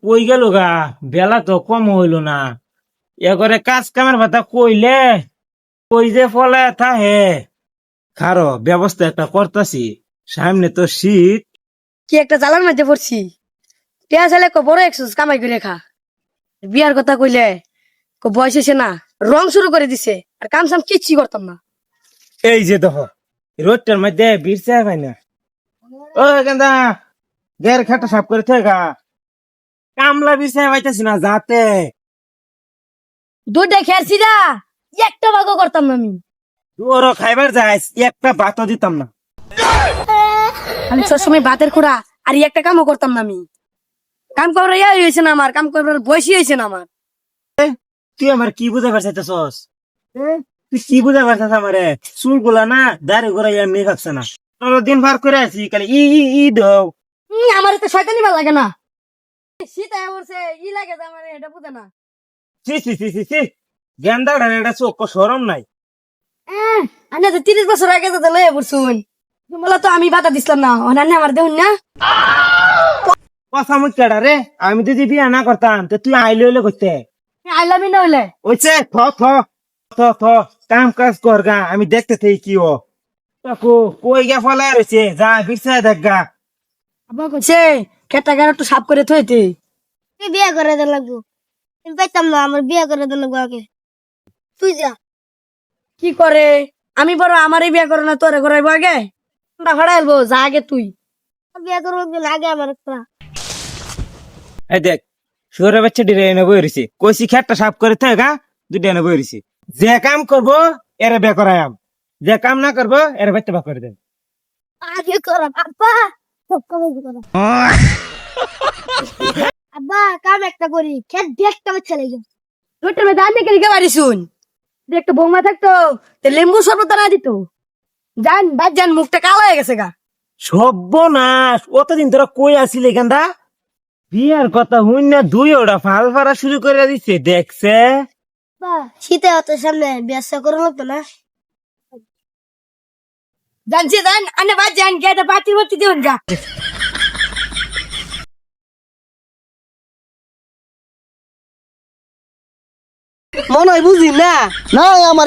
কই গেল গা? বেলা তো কম হইল না। এগরে কাজ কামের কথা কইলে কই যে ফলে থাহে। খারো ব্যবস্থা একটা করতাছি, সামনে তো শীত। কি একটা জ্বালার মধ্যে পড়ছি। টিয়া ছেলে বড় একশো কামাই করে খা। বিয়ার কথা কইলে বয়স হয়েছে না, রং শুরু করে দিছে, আর কাম সাম কিচ্ছু করতাম না। এই যে দেখো রোডটার মধ্যে ভিড় চাই ভাই না। ও গেন্দা, গের খাটা সাফ করে থাকা। কামলা বিছাই পাইতেছি না যাতে। দুধে খেয়েছি না, একটা ভাগও করতাম না আমি। ওরও খাইবার যাইস, একটা ভাতও দিতাম না। আমি সবসময় ভাতের খোড়া, আর একটা কামও করতাম না আমি। কাম করার হয়েছে না আমার, কাম করার বয়সই হয়েছে না আমার। তুই আমার কি বুঝে পারছিস? তুই কি বুঝে পারছিস আমারে? চুল গুলা না দাড়ি গুলা এমনি থাকছে না। দিন ভার করে আছি খালি ই ই ই দাও। আমার তো শয়তানি ভালো লাগে না। শীত আয়া পড়ছে, ই লাগে যে আমার, এটা বুঝে না। সি সি সি সি সি, গেন্দা এটা চোখ সরম নাই। আনে তো 30 বছর আগে তো লয়ে পড়ছুন। বলা তো আমি বাধা দিছিলাম না, অনান্য আমার দেহুন না। কথা মুখ কেডা রে? আমি যদি বিয়া না করতাম তো তুই আইলে হইলে করতে। আইলামি না হইলে ওইছে থ থ থ থ, কাম কাজ কর গা, আমি দেখতে থাকি কি ও। তাকো কই গা ফলা রয়েছে, যা বিছায় দেখ গা। আব্বা কইছে খেটা গাড়ি একটু সাফ করে থইতে। বিয়ে করে দেন লাগবো। আমি পাইতাম না, আমার বিয়ে করে দেন লাগবো আগে। তুই যা। কি করে আমি বড়, আমারই বিয়া করো না, তোরে করাইবো আগে? আমরা ভাড়াইলবো, যা আগে তুই। বিয়ে করবো আগে আমার একটা। এই দেখ শুয়ারের বাচ্চা ডিরে এনে বই রয়েছে, কইছি খেটটা সাফ করে থাক গা, দুটো এনে বই রয়েছে। যে কাম করবো এরে বে করায়াম, যে কাম না করবো এরে বাচ্চা বা করে দেন। আগে কর আব্বা, সব কাম আগে করো। আব্বা কাম একটা করি, খেত দেখতে বাচ্চা লাগে। রুটের মধ্যে আনতে গেলে কে বাড়ি শুন। একটা বৌমা থাকতো, তে লেম্বু শরবত না দিত। জান বাদ জান, মুখটা কালো হয়ে গেছে গা। সর্বনাশ, অতদিন তোরা কই আসিলি গেন্দা? বিয়ার কথা হইন না দুই ওটা ফাল ফারা শুরু করে দিচ্ছে দেখছে। বা শীতে অত সামনে ব্যবসা করা লাগতো না। জানছি জান, আনে বাদ জান, গেটা পার্টি ভর্তি দিবেন গা। মনে হয় বুঝি না না আমার